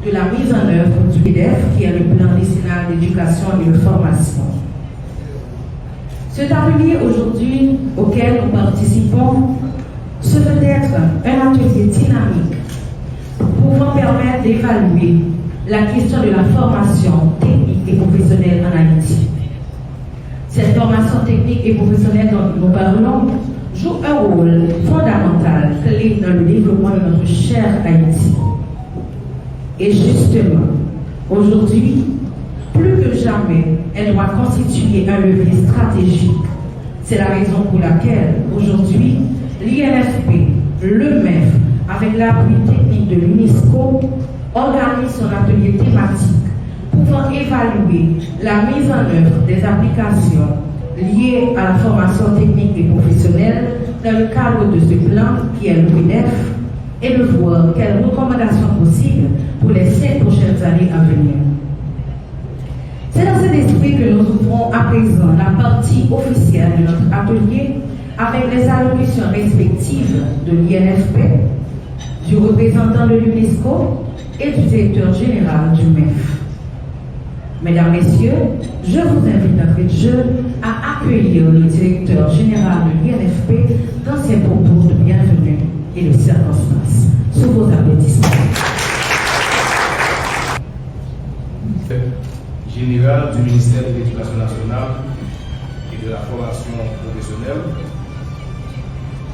de la mise en œuvre du PDEF, qui est le plan décennal d'éducation et de formation. Cet atelier aujourd'hui auquel nous participons se veut être un atelier dynamique pouvant permettre d'évaluer la question de la formation technique et professionnelle en Haïti. Cette formation technique et professionnelle dont nous parlons joue un rôle fondamental, clé dans le développement de notre cher Haïti. Et justement, aujourd'hui, plus que jamais, elle doit constituer un levier stratégique. C'est la raison pour laquelle, aujourd'hui, l'INFP, le MEF, avec l'appui technique de l'UNESCO, organise son atelier thématique pouvant évaluer la mise en œuvre des applications liées à la formation technique et professionnelle dans le cadre de ce plan qui est le PDEF et de voir quelles recommandations possibles pour les 5 prochaines années à venir. C'est dans cet esprit que nous ouvrons à présent la partie officielle de notre atelier avec les allocutions respectives de l'INFP, du représentant de l'UNESCO et du directeur général du MEF. Mesdames, Messieurs, je vous invite d'entrée de jeu à accueillir le directeur général de l'INFP dans ses propos de bienvenue et de circonstance. Sous vos applaudissements. Général du ministère de l'Éducation nationale et de la formation professionnelle,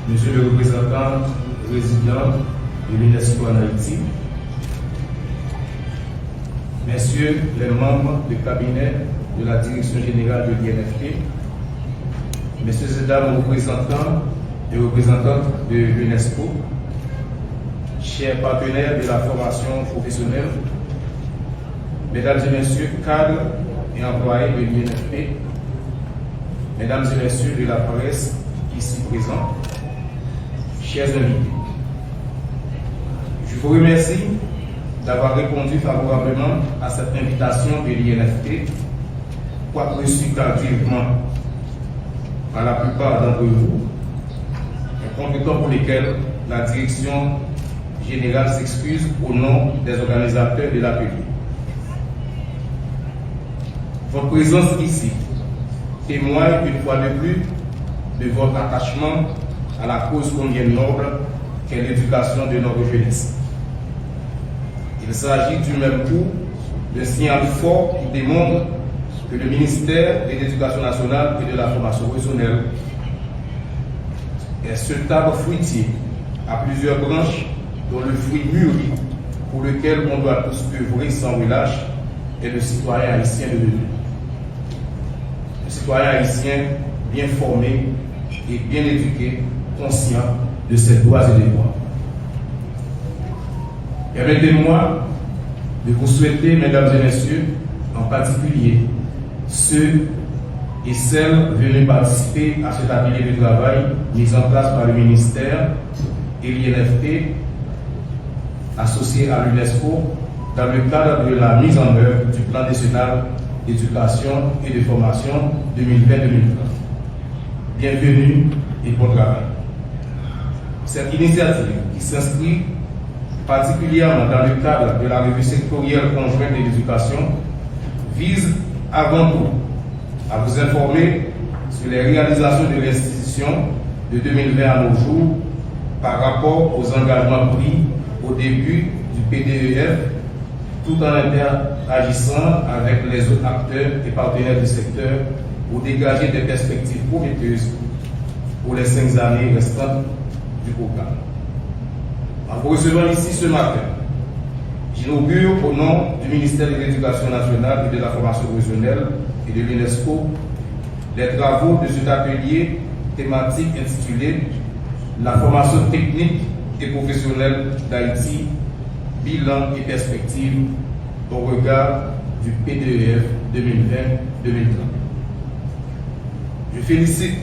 Monsieur le représentant résident de l'UNESCO en Haïti, Messieurs les membres du cabinet de la direction générale de l'INFP, Messieurs et Dames représentants et représentantes de l'UNESCO, chers partenaires de la formation professionnelle, Mesdames et Messieurs, cadres et employés de l'INFP, Mesdames et Messieurs de la presse ici présents, chers invités, je vous remercie d'avoir répondu favorablement à cette invitation de l'INFP, quoique reçue tardivement par la plupart d'entre vous, et contretemps pour lesquels la direction générale s'excuse au nom des organisateurs de l'atelier. Votre présence ici témoigne une fois de plus de votre attachement à la cause combien noble qu'est l'éducation de notre jeunesse. Il s'agit du même coup d'un signal fort qui démontre que le ministère de l'Éducation nationale et de la formation professionnelle est ce arbre fruitier à plusieurs branches dont le fruit mûri pour lequel on doit tous œuvrer sans relâche est le citoyen haïtien de demain. Le citoyen haïtien bien formé et bien éduqué, conscient de ses droits et devoirs. Permettez-moi de vous souhaiter, mesdames et messieurs, en particulier ceux et celles venus participer à cet atelier de travail mis en place par le ministère et l'INFP, associé à l'UNESCO, dans le cadre de la mise en œuvre du plan décennal d'éducation et de formation 2020-2030. Bienvenue et bon travail. Cette initiative qui s'inscrit particulièrement dans le cadre de la revue sectorielle conjointe de l'éducation vise avant tout à vous informer sur les réalisations de l'institution de 2020 à nos jours par rapport aux engagements pris au début du PDEF, tout en interagissant avec les autres acteurs et partenaires du secteur pour dégager des perspectives prometteuses pour les 5 années restantes du programme. En vous recevant ici ce matin, j'inaugure au nom du ministère de l'Éducation nationale et de la formation professionnelle et de l'UNESCO les travaux de cet atelier thématique intitulé La formation technique et professionnelle d'Haïti, bilan et perspective au regard du PDEF 2020-2030. Je félicite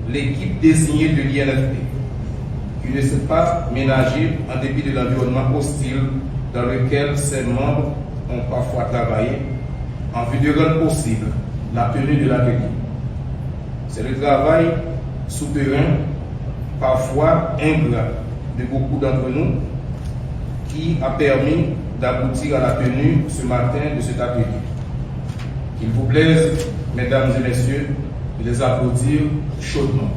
l'équipe désignée de l'INFP qui ne s'est pas ménagée en dépit de l'environnement hostile dans lequel ses membres ont parfois travaillé en vue de rendre possible la tenue de l'atelier. C'est le travail souterrain, parfois ingrat, de beaucoup d'entre nous qui a permis d'aboutir à la tenue ce matin de cet atelier. Qu'il vous plaise, mesdames et messieurs, de les applaudir chaudement.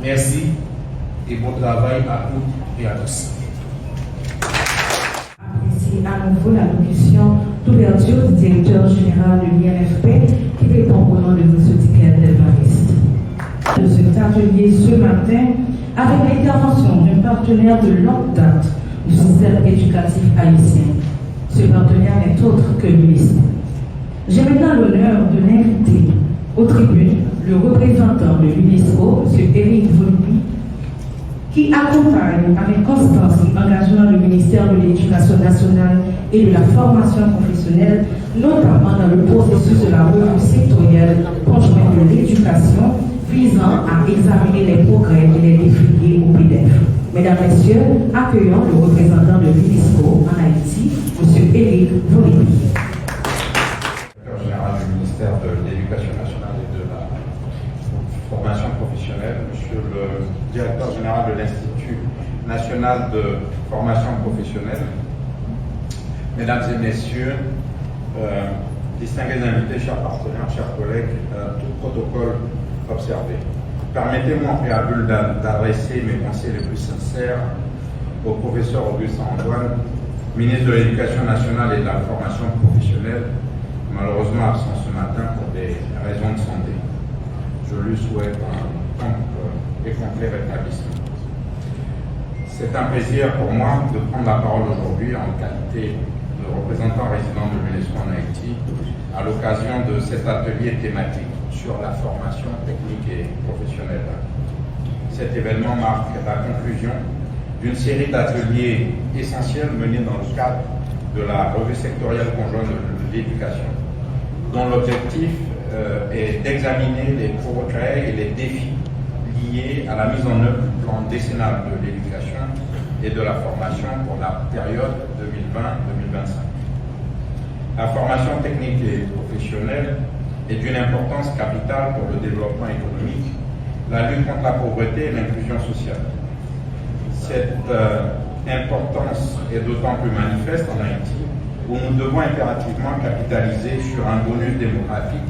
Merci et bon travail à toutes et à tous. Apprécie à nouveau l'allocution d'ouverture du directeur général de l'INFP qui répond au nom de M. Ticket Delmariste. De cet atelier ce matin avec l'intervention d'un partenaire de longue date du système éducatif haïtien. Ce partenaire n'est autre que l'UNESCO. J'ai maintenant l'honneur de l'inviter aux tribunes le représentant de l'UNESCO, M. Éric Volpi, qui accompagne avec constance l'engagement du ministère de l'Éducation nationale et de la formation professionnelle, notamment dans le processus de la revue sectorielle conjointe de l'éducation visant à examiner les progrès et les défis liés au PDF. Mesdames, Messieurs, accueillons le représentant de l'UNESCO en Haïti, M. Éric Volpi. Directeur général du ministère de l'Éducation nationale et de la formation professionnelle, Monsieur le directeur général de l'Institut national de formation professionnelle, Mesdames et Messieurs, distingués invités, chers partenaires, chers collègues, tout protocole observé. Permettez-moi en préambule d'adresser mes pensées les plus sincères au professeur Augustin Antoine, ministre de l'Éducation nationale et de la formation professionnelle, malheureusement absent ce matin pour des raisons de santé. Je lui souhaite un prompt et complet rétablissement. C'est un plaisir pour moi de prendre la parole aujourd'hui en qualité de représentant résident de l'UNESCO en Haïti à l'occasion de cet atelier thématique sur la formation technique et professionnelle. Cet événement marque la conclusion d'une série d'ateliers essentiels menés dans le cadre de la revue sectorielle conjointe de l'éducation, dont l'objectif est d'examiner les progrès et les défis liés à la mise en œuvre du plan décennal de l'éducation et de la formation pour la période 2020-2025. La formation technique et professionnelle est d'une importance capitale pour le développement économique, la lutte contre la pauvreté et l'inclusion sociale. Cette importance est d'autant plus manifeste en Haïti, où nous devons impérativement capitaliser sur un bonus démographique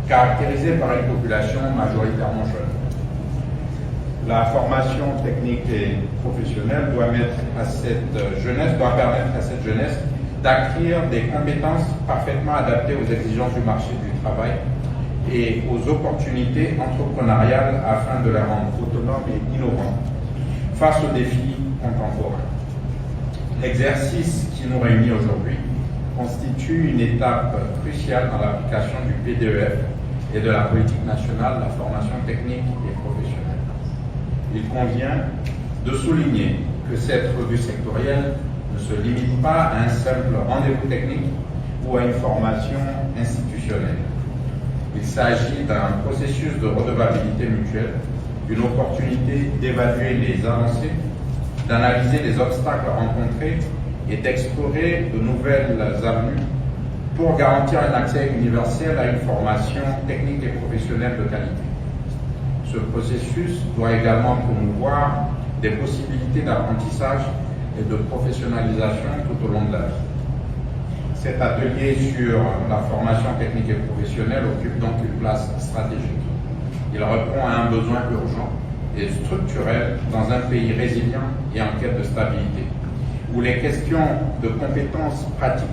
caractérisé par une population majoritairement jeune. La formation technique et professionnelle doit permettre à cette jeunesse d'acquérir des compétences parfaitement adaptées aux exigences du marché du travail et aux opportunités entrepreneuriales afin de les rendre autonomes et innovants face aux défis contemporains. L'exercice qui nous réunit aujourd'hui constitue une étape cruciale dans l'application du PDEF et de la politique nationale de la formation technique et professionnelle. Il convient de souligner que cette revue sectorielle ne se limite pas à un simple rendez-vous technique ou à une formation institutionnelle. Il s'agit d'un processus de redevabilité mutuelle, d'une opportunité d'évaluer les avancées, d'analyser les obstacles rencontrés et d'explorer de nouvelles avenues pour garantir un accès universel à une formation technique et professionnelle de qualité. Ce processus doit également promouvoir des possibilités d'apprentissage et de professionnalisation tout au long de la vie. Cet atelier sur la formation technique et professionnelle occupe donc une place stratégique. Il répond à un besoin urgent et structurel dans un pays résilient et en quête de stabilité, où les questions de compétences pratiques,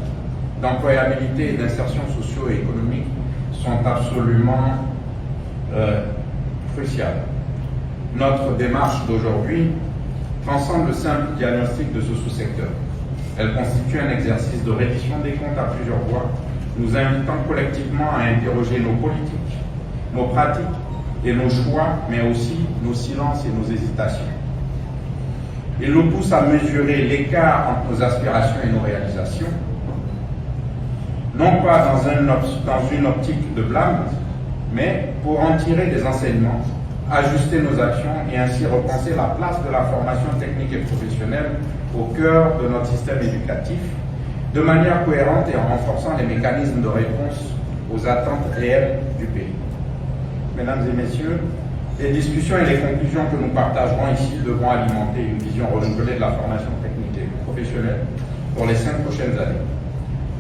d'employabilité et d'insertion socio-économique sont absolument cruciales. Notre démarche d'aujourd'hui transcende le simple diagnostic de ce sous-secteur. Elle constitue un exercice de reddition des comptes à plusieurs voies, nous invitant collectivement à interroger nos politiques, nos pratiques et nos choix, mais aussi nos silences et nos hésitations. Il nous pousse à mesurer l'écart entre nos aspirations et nos réalisations, non pas dans une optique de blâme, mais pour en tirer des enseignements, ajuster nos actions et ainsi repenser la place de la formation technique et professionnelle au cœur de notre système éducatif, de manière cohérente et en renforçant les mécanismes de réponse aux attentes réelles du pays. Mesdames et messieurs, Les discussions et les conclusions que nous partagerons ici devront alimenter une vision renouvelée de la formation technique et professionnelle pour les 5 prochaines années.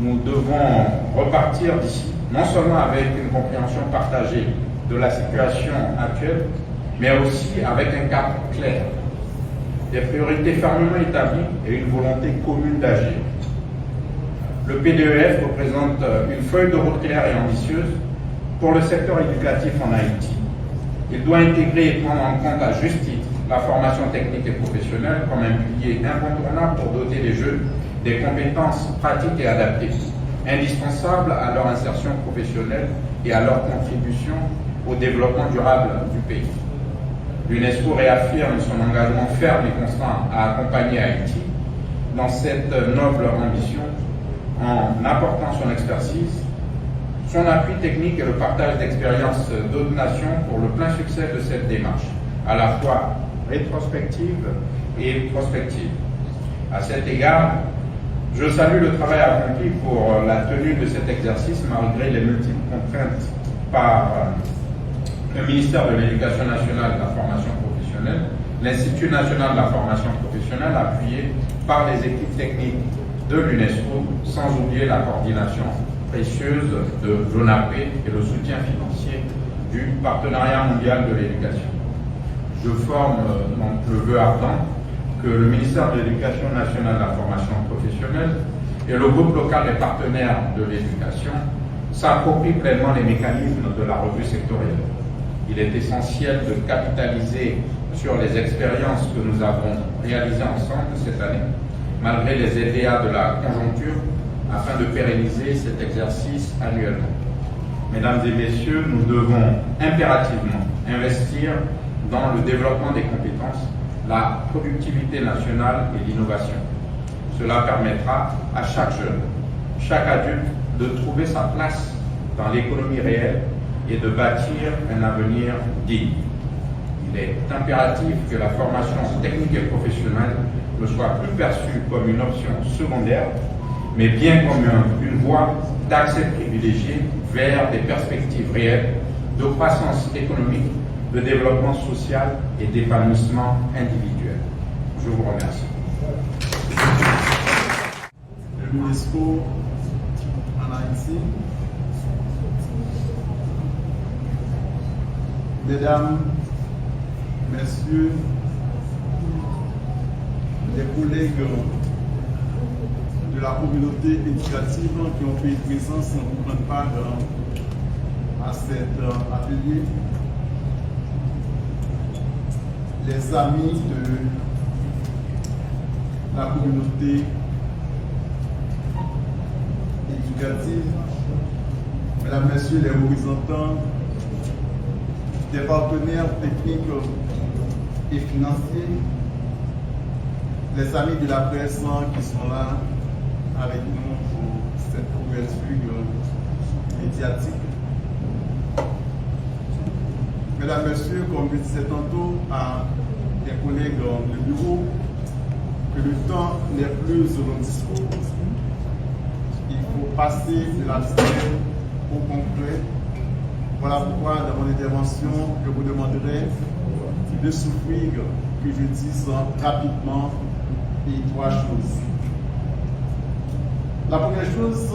Nous devons repartir d'ici, non seulement avec une compréhension partagée de la situation actuelle, mais aussi avec un cap clair, des priorités fermement établies et une volonté commune d'agir. Le PDEF représente une feuille de route claire et ambitieuse pour le secteur éducatif en Haïti. Il doit intégrer et prendre en compte à juste titre la formation technique et professionnelle comme un pilier incontournable pour doter les jeunes des compétences pratiques et adaptées, indispensables à leur insertion professionnelle et à leur contribution au développement durable du pays. L'UNESCO réaffirme son engagement ferme et constant à accompagner Haïti dans cette noble ambition en apportant son expertise, son appui technique et le partage d'expériences d'autres nations pour le plein succès de cette démarche, à la fois rétrospective et prospective. À cet égard, je salue le travail accompli pour la tenue de cet exercice malgré les multiples contraintes par le ministère de l'Éducation nationale et de la formation professionnelle, l'Institut national de la formation professionnelle appuyé par les équipes techniques de l'UNESCO, sans oublier la coordination précieuse de l'ONAP et le soutien financier du Partenariat mondial de l'éducation. Je forme donc le vœu ardent que le ministère de l'Éducation nationale et de la formation professionnelle et le groupe local des partenaires de l'éducation s'approprient pleinement les mécanismes de la revue sectorielle. Il est essentiel de capitaliser sur les expériences que nous avons réalisées ensemble cette année, malgré les aléas de la conjoncture, afin de pérenniser cet exercice annuellement. Mesdames et messieurs, nous devons impérativement investir dans le développement des compétences, la productivité nationale et l'innovation. Cela permettra à chaque jeune, chaque adulte de trouver sa place dans l'économie réelle et de bâtir un avenir digne. Il est impératif que la formation technique et professionnelle ne soit plus perçue comme une option secondaire, mais bien comme une voie d'accès privilégié vers des perspectives réelles de croissance économique, de développement social et d'épanouissement individuel. Je vous remercie. L'UNESCO en Haïti. Mesdames, Messieurs, les collègues de la communauté éducative qui ont fait présence pour prendre part à cet atelier, les amis de la communauté éducative, Mesdames, Messieurs les représentants des partenaires techniques et financiers, les amis de la presse qui sont là avec nous pour cette couverture médiatique. Mesdames, Messieurs, comme je disais tantôt à des collègues de bureau, que le temps n'est plus sur le discours. Il faut passer de l'abstrait au concret. Voilà pourquoi, dans mon intervention, je vous demanderai de souffrir que je dise rapidement et 3 choses. La première chose,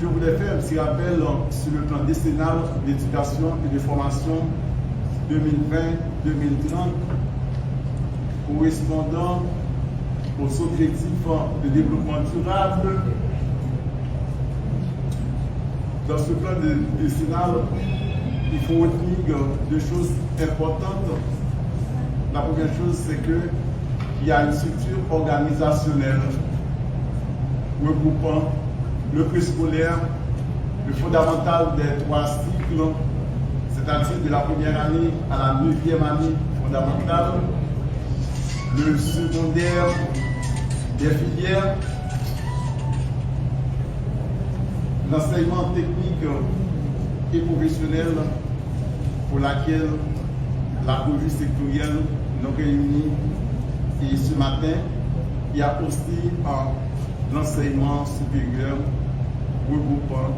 je voulais faire un petit rappel sur le plan décennal d'éducation et de formation 2020-2030, correspondant aux objectifs de développement durable. Dans ce plan décennal, il faut retenir 2 choses importantes. La première chose, c'est qu'il y a une structure organisationnelle regroupant le préscolaire, le fondamental des 3 cycles, c'est-à-dire de la première année à la 9e année fondamentale, le secondaire des filières, l'enseignement technique et professionnel pour laquelle la revue sectorielle nous réunit. Et ce matin, il y a aussi l'enseignement supérieur regroupant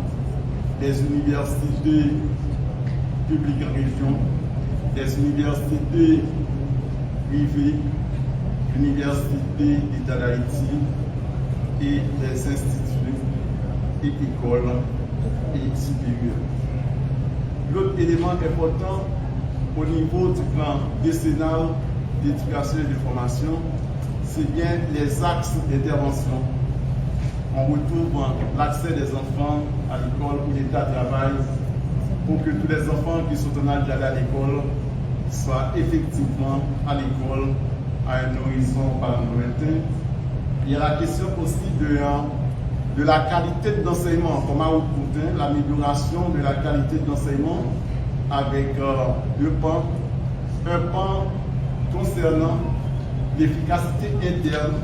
des universités publiques en région des universités privées, l'Université d'État d'Haïti et des instituts et écoles et supérieures. L'autre élément important au niveau du plan décennal d'éducation et de formation, c'est bien les axes d'intervention. On retrouve l'accès des enfants à l'école ou l'état de travail pour que tous les enfants qui sont en âge d'aller à l'école soient effectivement à l'école à un horizon pas lointain. Il y a la question aussi de la qualité d'enseignement, comme à Haute-Courtin, l'amélioration de la qualité d'enseignement avec deux pans. Un pan concernant l'efficacité interne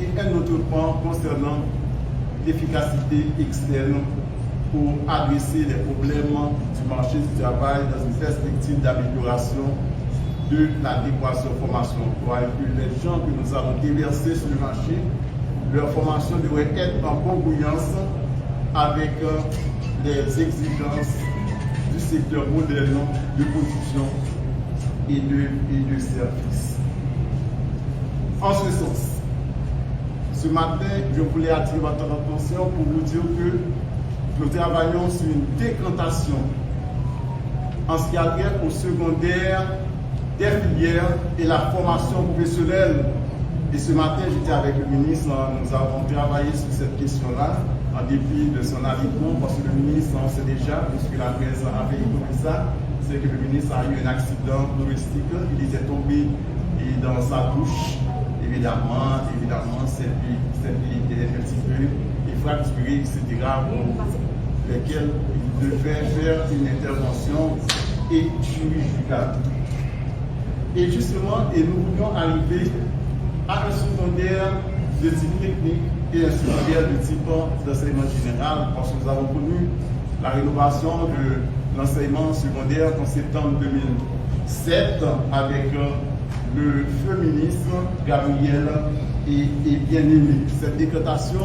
et un autre pan concernant l'efficacité externe pour adresser les problèmes du marché du travail dans une perspective d'amélioration de l'adéquation formation. Pour que les gens que nous avons déversés sur le marché, leur formation devrait être en congruence avec les exigences du secteur moderne de production et de services. En ce sens, ce matin, je voulais attirer votre attention pour vous dire que nous travaillons sur une décantation en ce qui a trait au secondaire, des filières et la formation professionnelle. Et ce matin, j'étais avec le ministre, nous avons travaillé sur cette question-là, en dépit de son alignement, parce que le ministre, on sait déjà, puisque la presse avait écouté ça, c'est que le ministre a eu un accident touristique, il était tombé dans sa douche. Évidemment, cette vie était un petit peu fracturée, etc., pour lesquelles il devait faire une intervention chirurgicale. Et justement, nous voulions arriver à un secondaire de type technique et un secondaire de type d'enseignement général, parce que nous avons connu la rénovation de l'enseignement secondaire en septembre 2007 avec le feu ministre Gabriel et bien-aimé. Cette décrétation,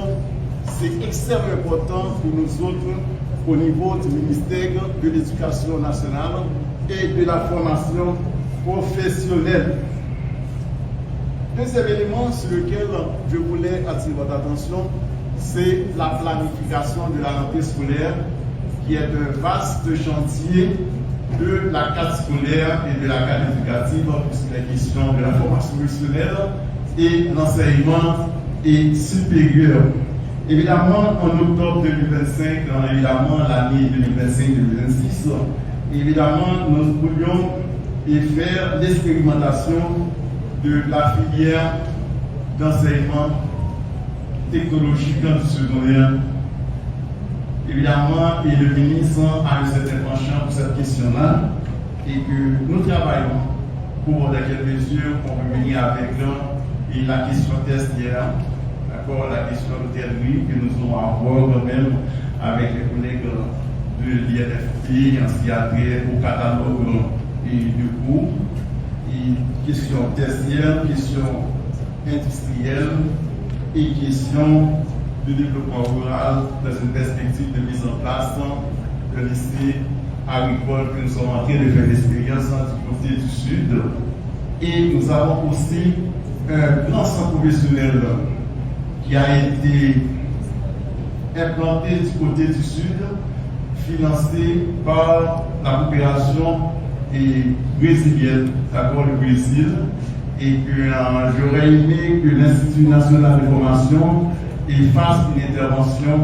c'est extrêmement important pour nous autres au niveau du ministère de l'Éducation nationale et de la formation professionnelle. Deuxième élément sur lequel je voulais attirer votre attention, c'est la planification de la rentrée scolaire, qui est un vaste chantier de la carte scolaire et de la carte éducative, puisque la question de la formation professionnelle et l'enseignement est supérieur. Évidemment, en octobre 2025, évidemment l'année 2025-2026, évidemment, nous voulions faire l'expérimentation de la filière d'enseignement technologique du secondaire. Évidemment, et le ministre a un certain penchant pour cette question-là et que nous travaillons pour dans quelle mesure on peut venir avec et la question test hier, d'accord, la question de théorie que nous allons avoir quand même avec les collègues de l'INFP en ce qui a trait au catalogue et du cours, et question testière, question industrielle et question de développement rural dans une perspective de mise en place de lycée agricole que nous sommes en train de faire l'expérience du côté du sud. Et nous avons aussi un grand centre professionnel qui a été implanté du côté du sud, financé par la coopération brésilienne, d'accord, le Brésil, et que j'aurais aimé que l'Institut national de formation fasse une intervention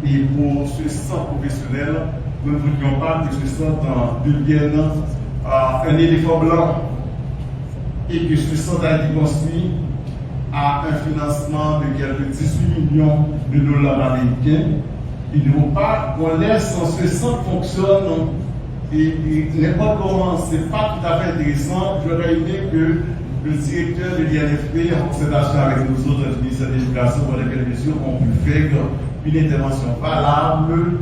et pour ce centre professionnel, nous ne voulions pas que ce centre devienne un éléphant blanc et que ce centre a été construit à un financement de quelques 18 millions de dollars américains. Il ne faut pas qu'on laisse ce centre fonctionne et n'importe comment, ce n'est pas tout à fait intéressant. J'aurais aimé que le directeur de l'INFP, en concertation avec nous autres, le ministère de l'Éducation, pour lesquelles mesures ont pu faire une intervention valable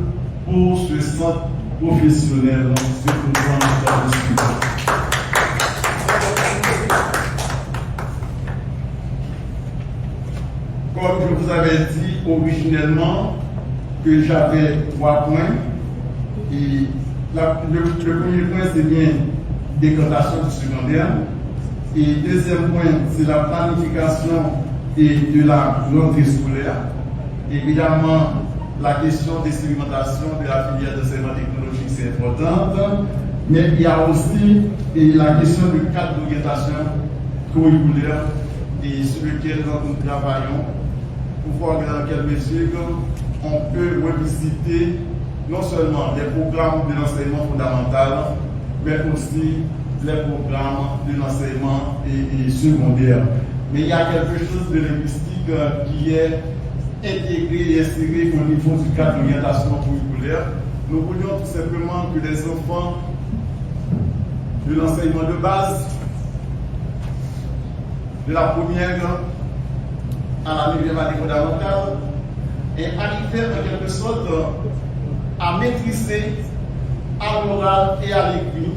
pour ce centre professionnel. C'est pour nous discuter. Comme je vous avais dit originellement que j'avais 3 points, et le premier point c'est bien décantation du secondaire. Et deuxième point, c'est la planification de la rentrée scolaire. Évidemment, la question d'expérimentation de la filière d'enseignement technologique, c'est importante. Mais il y a aussi la question du cadre d'orientation curriculaire et sur lequel nous travaillons pour voir dans quelle mesure on peut revisiter non seulement les programmes de l'enseignement fondamental, mais aussi les programmes de l'enseignement secondaire. Mais il y a quelque chose de linguistique qui est intégré et inséré au niveau du cadre d'orientation curriculaire. Nous voulions tout simplement que les enfants de l'enseignement de base, de la première à la 9e année fondamentale, aient arrivé en quelque sorte à maîtriser à l'oral et à l'écrit,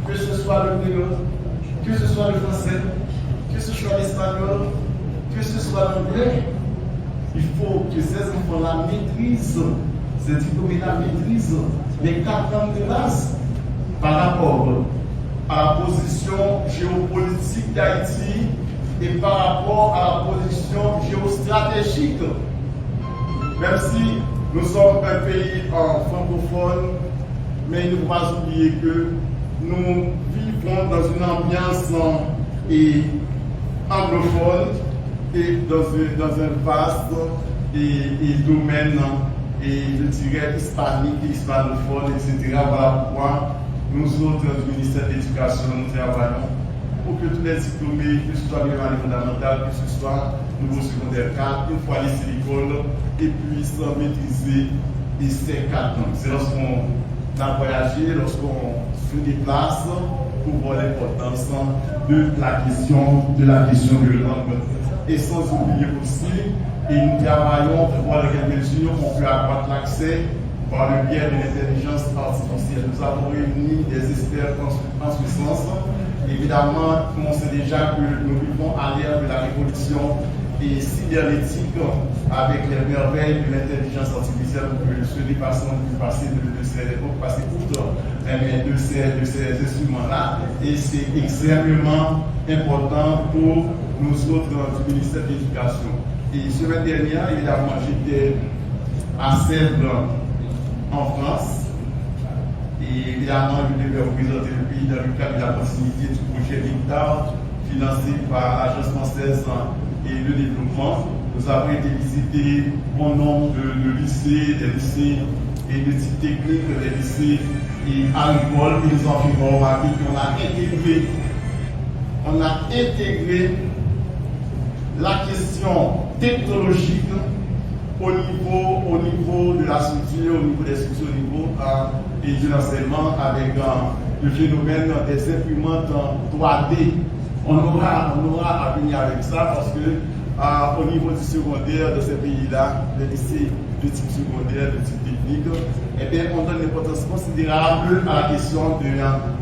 que ce soit le créole, que ce soit le français, que ce soit l'espagnol, que ce soit l'anglais. Il faut que ces enfants-là maîtrisent, ces diplômés-là maîtrisent les 4 langues de base par rapport à la position géopolitique d'Haïti et par rapport à la position géostratégique. Même si nous sommes un pays francophone, mais il ne faut pas oublier que nous vivons dans une ambiance anglophone et dans un vaste domaine, et je dirais hispanique, hispanophone, etc. Voilà pourquoi nous autres du ministère de l'Éducation, nous travaillons pour que tous les diplômés, que ce soit de l'année fondamentale, que ce soit nouveau secondaire 4, une fois les l'école, et puissent maîtriser ces 4 langues. C'est lorsqu'on a voyagé, lorsqu'on se déplace, pour voir l'importance de la question de langue. Et sans oublier aussi, et nous travaillons pour voir dans quelle mesure on peut accroître l'accès par le biais de l'intelligence artificielle. Nous avons réuni des experts en ce sens. Évidemment, on sait déjà que nous vivons à l'ère de la révolution cybernétique avec les merveilles de l'intelligence artificielle pour que ce dépassement puisse passer de ces époques, passer outre de ces instruments-là. Et c'est extrêmement important pour nous autres du ministère de l'Éducation. Et semaine dernière, évidemment, j'étais à Sèvres, en France. Et évidemment, je devais représenter le pays dans le cadre de la proximité du projet LICTAR, financé par l'Agence française et le développement. Nous avons été visiter bon nombre de lycées, des lycées et de types techniques, des lycées agricoles, et nous avons fait remarquer qu'on a intégré la question technologique au niveau de la structure, au niveau des structures, au niveau et de l'enseignement avec le phénomène des imprimantes 3D. On aura à venir avec ça parce que au niveau du secondaire de ces pays-là, les lycées de type secondaire, de type technique, eh bien, on donne une importance considérable à la question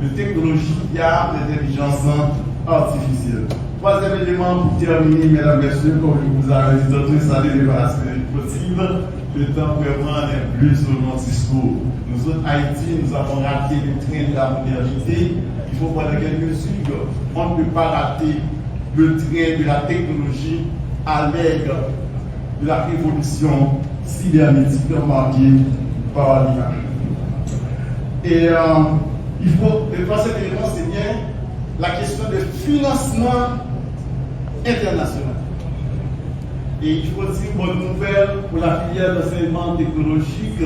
de technologie via l'intelligence artificielle. Troisième élément pour terminer, mesdames et messieurs, comme je vous avais dit tantôt, ça n'est pas possible. Le temps vraiment n'est plus sur notre discours. Nous autres, Haïti, nous avons raté le train de la modernité. Il faut voir dans quelle mesure on ne peut pas rater le train de la technologie à l'ère de la révolution cybernétique marquée par l'IA. Et il faut, le troisième élément, c'est bien la question de financement international. Et il faut dire bonne nouvelle pour la filière d'enseignement technologique,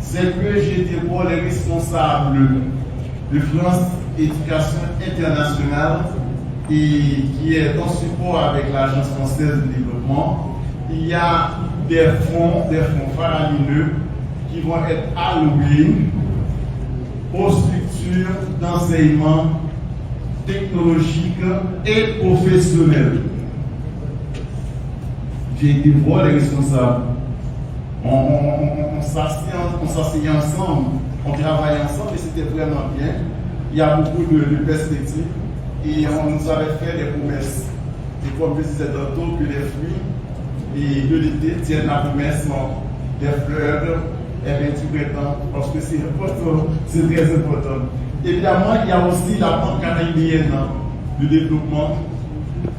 c'est que j'ai été pour les responsables de France Éducation Internationale et qui est en support avec l'Agence française de développement. Il y a des fonds faramineux qui vont être alloués aux structures d'enseignement technologique et professionnel. J'ai été voir les responsables. On s'asseyait ensemble, on travaillait ensemble et c'était vraiment bien. Il y a beaucoup de perspectives et on nous avait fait des promesses. Et comme je disais tantôt, que les fruits de l'été tiennent la promesse des fleurs et bien du printemps parce que c'est important, c'est très important. Évidemment, il y a aussi la Banque caribéenne de développement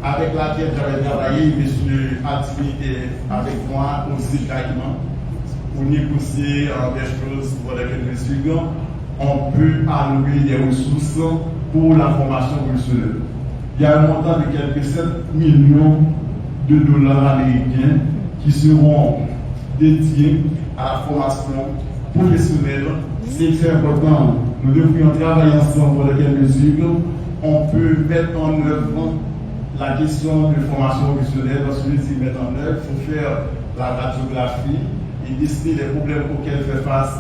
avec laquelle j'avais travaillé, M. Admi est avec moi aussi carrément pour négocier des choses pour lesquelles mesures on peut allouer des ressources pour la formation professionnelle. Il y a un montant de quelques 7 millions de dollars américains qui seront dédiés à la formation professionnelle. C'est très important. Nous devrions travailler ensemble pour lesquelles mesures on peut mettre en œuvre la question de formation professionnelle. Lorsque je dis mettre en œuvre, il faut faire la radiographie et décider les problèmes auxquels fait face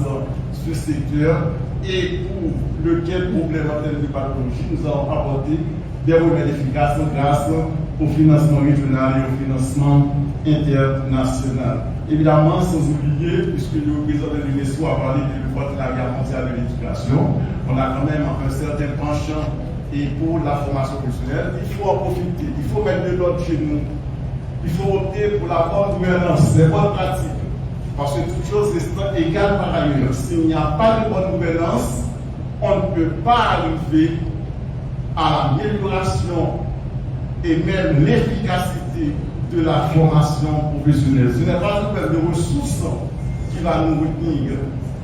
ce secteur et pour lequel problème en termes de pathologie nous avons apporté des remèdes efficaces grâce au financement régional et au financement international. Évidemment, sans oublier, puisque le président de l'UNESCO a parlé de partenariat mondial de l'éducation, on a quand même un certain penchant et pour la formation professionnelle, il faut en profiter, il faut mettre de l'ordre chez nous, il faut opter pour la bonne gouvernance, les bonnes pratiques. Parce que toute chose restant égale par ailleurs. S'il n'y a pas de bonne gouvernance, on ne peut pas arriver à l'amélioration et même l'efficacité de la formation professionnelle. Ce n'est pas une problème de ressources qui va nous retenir,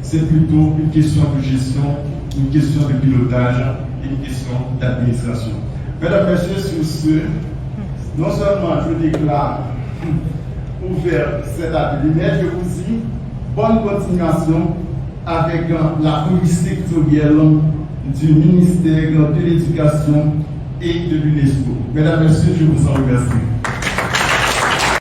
c'est plutôt une question de gestion, une question de pilotage et une question d'administration. Mesdames et messieurs, sur ce, non seulement je déclare ouvert cet atelier, mais je vous dis bonne continuation avec la police sectorielle du ministère de l'Éducation et de l'UNESCO. Mesdames et messieurs, je vous en remercie.